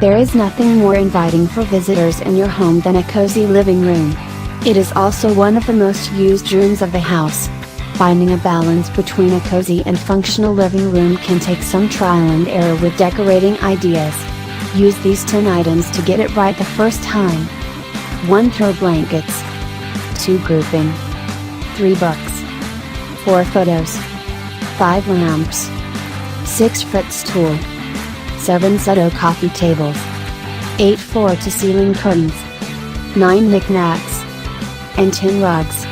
There is nothing more inviting for visitors in your home than a cozy living room. It is also one of the most used rooms of the house. Finding a balance between a cozy and functional living room can take some trial and error with decorating ideas. Use these 10 items to get it right the first time. 1 throw blankets. 2 grouping. 3 books. 4 photos. 5 lamps. 6 footstool. 7 Soto coffee tables. 8 floor-to-ceiling curtains. 9 knickknacks. And 10 rugs.